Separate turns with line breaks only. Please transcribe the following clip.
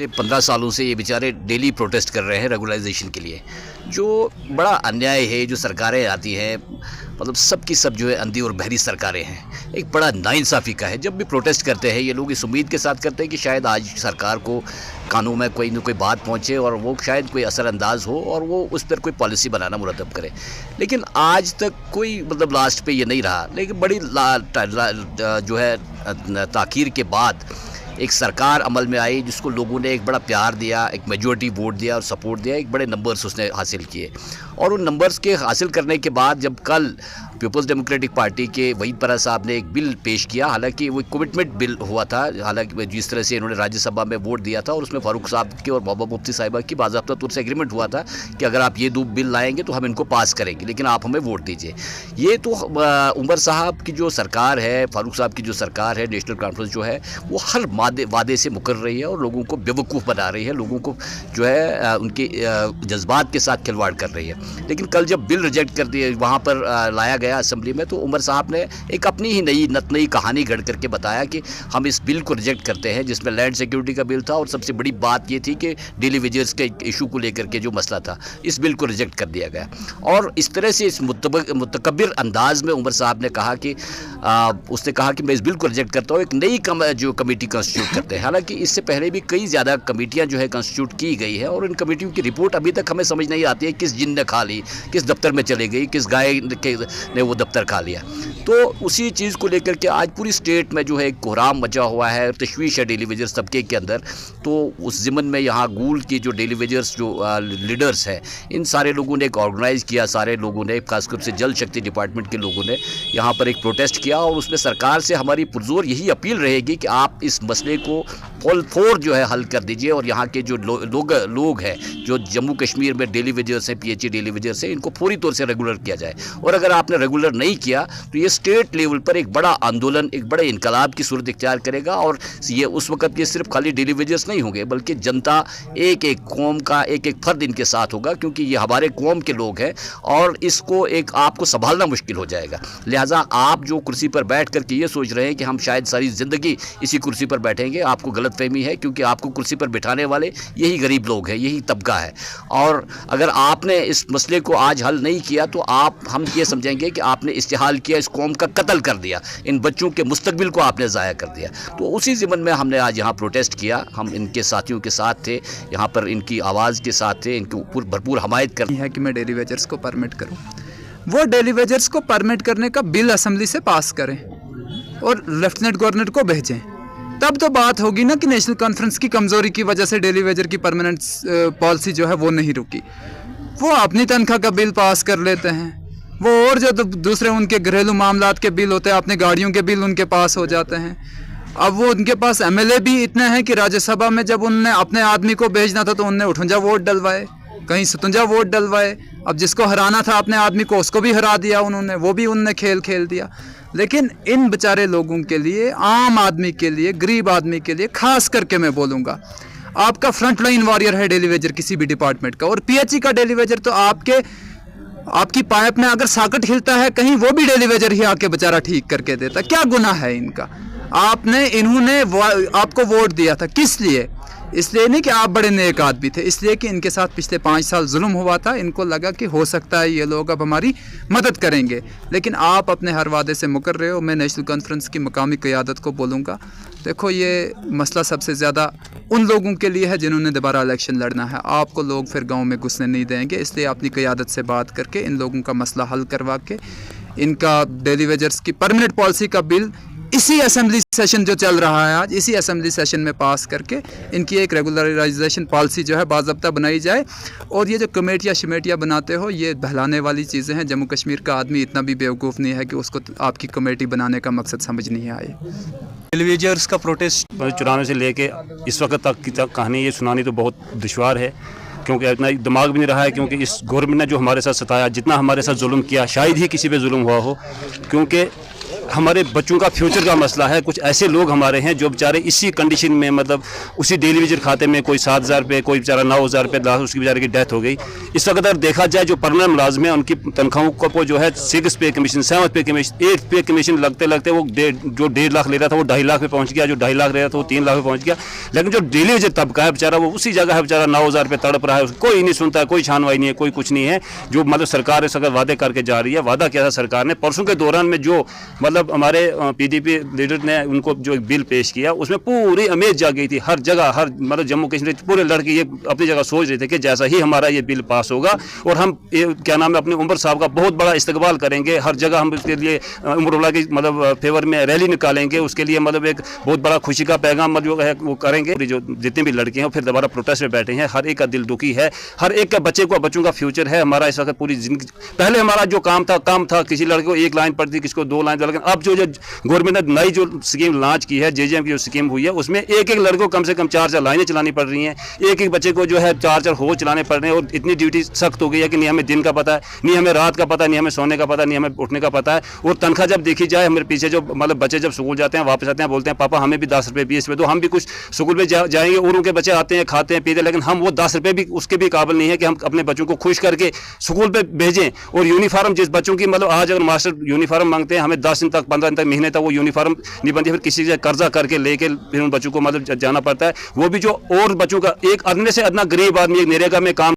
पिछले 15 सालों से ये बेचारे डेली प्रोटेस्ट कर रहे हैं रेगुलराइजेशन के लिए, जो बड़ा अन्याय है। जो सरकारें आती हैं मतलब सब की सब जो है अंधी और बहरी सरकारें हैं, एक बड़ा नाइंसाफ़ी का है। जब भी प्रोटेस्ट करते हैं ये लोग इस उम्मीद के साथ करते हैं कि शायद आज सरकार को कानून में कोई न कोई बात पहुंचे और वो शायद कोई असरअंदाज हो और वो उस पर कोई पॉलिसी बनाना मुरतब करे। लेकिन आज तक कोई मतलब लास्ट पे ये नहीं रहा। लेकिन बड़ी जो है ताख़ीर के बाद एक सरकार अमल में आई जिसको लोगों ने एक बड़ा प्यार दिया, एक मेजॉरिटी वोट दिया और सपोर्ट दिया, एक बड़े नंबर्स उसने हासिल किए। और उन नंबर्स के हासिल करने के बाद जब कल पीपल्स डेमोक्रेटिक पार्टी के वहीद परा साहब ने एक बिल पेश किया, हालांकि वो कमिटमेंट बिल हुआ था, हालांकि जिस तरह से इन्होंने राज्यसभा में वोट दिया था और उसमें फारूक साहब की और महबूबा मुफ्ती साहिबा की बाज़ाब्ता तौर से एग्रीमेंट हुआ था कि अगर आप ये दो बिल लाएंगे तो हम इनको पास करेंगे, लेकिन आप हमें वोट दीजिए। ये तो उमर साहब की जो सरकार है, फारूक साहब की जो सरकार है, नेशनल कॉन्फ्रेंस जो है, वो हर वादे से मुकर रही है और लोगों को बेवकूफ़ बना रही है, लोगों को जो है उनके जज्बात के साथ खिलवाड़ कर रही है। लेकिन कल जब बिल रिजेक्ट कर दिए वहाँ पर लाया गया असेंबली में, तो उमर साहब ने एक अपनी ही नई कहानी गढ़ करके बताया कि हम इस बिल को रिजेक्ट करते हैं, जिसमें लैंड सिक्योरिटी का बिल था और सबसे बड़ी बात ये थी कि डेली वेजेस के इशू को लेकर के जो मसला था, इस बिल को रिजेक्ट कर दिया गया। और इस तरह से इस मुतकब्बिर अंदाज में उमर साहब ने कहा कि उसने कहा कि मैं इस बिल को रिजेक्ट करता हूँ, एक नई जो कमेटी कंस्टिट्यूट करते हैं। हालांकि इससे पहले भी कई ज़्यादा कमेटियाँ जो है कंस्टिट्यूट की गई है और इन कमेटियों की रिपोर्ट अभी तक हमें समझ नहीं आती है किस जिन ने खा ली, किस दफ्तर में चली गई, किस गाय ने वो दफ्तर खा लिया। तो उसी चीज़ को लेकर के आज पूरी स्टेट में जो है एक कोहराम मचा हुआ है, तशवीश है डेली वेजर्स तबके के अंदर। तो उस ज़िमन में यहाँ गूल की जो डेली वेजर्स जो लीडर्स हैं, इन सारे लोगों ने एक ऑर्गेनाइज़ किया, सारे लोगों ने खासकर से जल शक्ति डिपार्टमेंट के लोगों ने यहाँ पर एक प्रोटेस्ट किया और उसमें सरकार से हमारी पुरजोर यही अपील रहेगी कि आप इस मसले को फुल फोर जो है हल कर दीजिए और यहाँ के जो लोग हैं जो जम्मू कश्मीर में डेली वेजर्स हैं, पीएचई डेली वेजर्स हैं, इनको पूरी तौर से रेगुलर किया जाए। और अगर आपने रेगुलर नहीं किया तो ये स्टेट लेवल पर एक बड़ा आंदोलन, एक बड़े इनकलाब की सूरत इख्तियार करेगा। और ये उस वक्त ये सिर्फ खाली डेली वेजर्स नहीं होंगे, बल्कि जनता, एक एक कौम का एक एक फर्द इनके साथ होगा, क्योंकि ये हमारे कौम के लोग हैं और इसको एक आपको संभालना मुश्किल हो जाएगा। लिहाजा आप जो कुर्सी पर बैठ करके ये सोच रहे हैं कि हम शायद सारी ज़िंदगी इसी कुर्सी पर बैठेंगे, आपको गलतफहमी है, क्योंकि आपको कुर्सी पर बिठाने वाले यही गरीब लोग हैं, यही तबका है। और अगर आपने इस मसले को आज हल नहीं किया तो हम ये समझेंगे कि आपने इस्तेहाल किया, इस कौम का कत्ल कर दिया, इन बच्चों के मुस्तकबिल को आपने ज़ाया कर दिया। तो उसी ज़िमन में हमने आज यहाँ प्रोटेस्ट किया, हम इनके साथियों के साथ थे, यहाँ पर इनकी आवाज़ के साथ थे, इनके ऊपर भरपूर हमायत करनी
है कि मैं डेली वेजर्स को परमिट करूँ। वो डेली वेजर्स को परमिट करने का बिल असेंबली से पास करें और लेफ्टिनेंट गवर्नर को भेजें, तब तो बात होगी ना कि नेशनल कॉन्फ्रेंस की कमज़ोरी की वजह से डेली वेजर की परमानेंट पॉलिसी जो है वो नहीं रुकी। वो अपनी तनख्वाह का बिल पास कर लेते हैं, वो और जो दूसरे उनके घरेलू मामलात के बिल होते हैं, अपने गाड़ियों के बिल उनके पास हो जाते हैं। अब वो उनके पास एमएलए भी इतने हैं कि राज्यसभा में जब उनने अपने आदमी को भेजना था तो उनने 58 वोट डलवाए, कहीं 57 वोट डलवाए। अब जिसको हराना था अपने आदमी को, उसको भी हरा दिया उन्होंने, वो भी उनने खेल दिया। लेकिन इन बेचारे लोगों के लिए, आम आदमी के लिए, गरीब आदमी के लिए खास करके मैं बोलूँगा, आपका फ्रंट लाइन वॉरियर है डेली वेजर किसी भी डिपार्टमेंट का। और पीएचई का डेली वेजर तो आपकी पाइप में अगर साकट हिलता है कहीं, वो भी डेली वेजर ही आके बेचारा ठीक करके देता। क्या गुनाह है इनका? इन्होंने आपको वोट दिया था, किस लिए? इसलिए नहीं कि आप बड़े नेक आदमी थे, इसलिए कि इनके साथ पिछले 5 साल जुल्म हुआ था। इनको लगा कि हो सकता है ये लोग अब हमारी मदद करेंगे, लेकिन आप अपने हर वादे से मुकर रहे हो। मैं नेशनल कॉन्फ्रेंस की मकामी क़यादत को बोलूँगा, देखो ये मसला सबसे ज़्यादा उन लोगों के लिए है जिन्होंने दोबारा इलेक्शन लड़ना है। आपको लोग फिर गाँव में घुसने नहीं देंगे, इसलिए अपनी क़यादत से बात करके इन लोगों का मसला हल करवा के इनका डेली वेजर्स की परमानेंट पॉलिसी का बिल इसी असेंबली सेशन जो चल रहा है आज, इसी असेंबली सेशन में पास करके इनकी एक रेगुलराइजेशन पॉलिसी जो है बाज़ाब्ता बनाई जाए। और ये जो कमेटियाँ बनाते हो, ये बहलाने वाली चीज़ें हैं। जम्मू कश्मीर का आदमी इतना भी बेवकूफ़ नहीं है कि उसको आपकी कमेटी बनाने का मकसद समझ नहीं आए।
डेली वेजर्स का प्रोटेस्ट चुराने से लेके इस वक्त तक की कहानी ये सुनानी तो बहुत दुश्वार है, क्योंकि इतना दिमाग भी नहीं रहा है। क्योंकि इस गवर्नमेंट ने जो हमारे साथ सताया, जितना हमारे साथ जुल्म किया, शायद ही किसी पे जुल्म हुआ हो। क्योंकि हमारे बच्चों का फ्यूचर का मसला है। कुछ ऐसे लोग हमारे हैं जो बेचारे इसी कंडीशन में, मतलब उसी डेली वेजर खाते में कोई 7,000 रुपये, कोई बेचारा 9,000 रुपये लास्ट, उसकी बेचारे की डेथ हो गई। इस वक्त अगर देखा जाए जो परमानेंट मुलाजिम है उनकी तनख्वाहों को जो है 6 पे कमीशन, 7 पे कमीशन, 8 पे कमीशन लगते लगते वो जो 1.5 लाख ले रहा था वो 2.5 लाख पे पहुँच गया, जो 2.5 लाख ले रहा था वो 3 लाख पे पहुँच गया। लेकिन जो डेली वेजर तबका है बेचारा वो उसी जगह है, बेचारा 9,000 रुपये तड़प रहा है, कोई नहीं सुनता है, कोई छानवाई नहीं है, कोई कुछ नहीं है। जो मतलब सरकार इस वक्त वादे करके जा रही है, वादा किया था सरकार ने परसों के दौरान में, जो मतलब हमारे PDP लीडर ने उनको जो एक बिल पेश किया उसमें पूरी उम्मीद जाग गई थी। हर जगह, हर मतलब जम्मू कश्मीर पूरे लड़के ये अपनी जगह सोच रहे थे कि जैसा ही हमारा ये बिल पास होगा और हम क्या नाम है अपने उमर साहब का बहुत बड़ा इस्तकबाल करेंगे, हर जगह हम उसके लिए उमर की मतलब फेवर में रैली निकालेंगे, उसके लिए मतलब एक बहुत बड़ा खुशी का पैगाम जो है वो करेंगे। जो जितने भी लड़के हैं फिर दोबारा प्रोटेस्ट में बैठे हैं, हर एक का दिल दुखी है, हर एक का बच्चों का फ्यूचर है। हमारा इस वक्त पूरी जिंदगी, पहले हमारा जो काम था कम था, किसी लड़के को 1 लाइन पड़ती, किसी को 2 लाइन, लेकिन अब जो गवर्नमेंट ने नई जो स्कीम लॉन्च की है, JJM की जो स्कीम हुई है, उसमें एक लड़के को कम से कम 4 लाइनें चलानी पड़ रही हैं, एक बच्चे को जो है 4 होज चलाने पड़ रहे हैं। और इतनी ड्यूटी सख्त हो गई है कि नहीं हमें दिन का पता है, नहीं हमें रात का पता है, नहीं हमें सोने का पता है, नहीं हमें उठने का पता है। और तनख्वाह जब देखी जाए, हमारे पीछे जो मतलब बच्चे जब स्कूल जाते हैं वापस आते हैं, बोलते हैं पापा हमें भी 10 रुपये 20 रुपये दो, हम भी कुछ स्कूल में जाएंगे। और उनके बच्चे आते हैं, खाते हैं, पीते, लेकिन हम वो 10 रुपये भी उसके भी काबिल नहीं है कि हम अपने बच्चों को खुश करके स्कूल पे भेजें। और यूनिफॉर्म जिस बच्चों की मतलब आज अगर मास्टर यूनिफॉर्म मांगते हैं, हमें 10 दिन तक, 15 दिन तक, महीने तक वो यूनिफॉर्म नहीं बनती, फिर किसी से कर्जा करके लेके फिर उन बच्चों को मतलब जाना पड़ता है। वो भी जो और बच्चों का एक अदने से अदना गरीब आदमी एक नरेगा में काम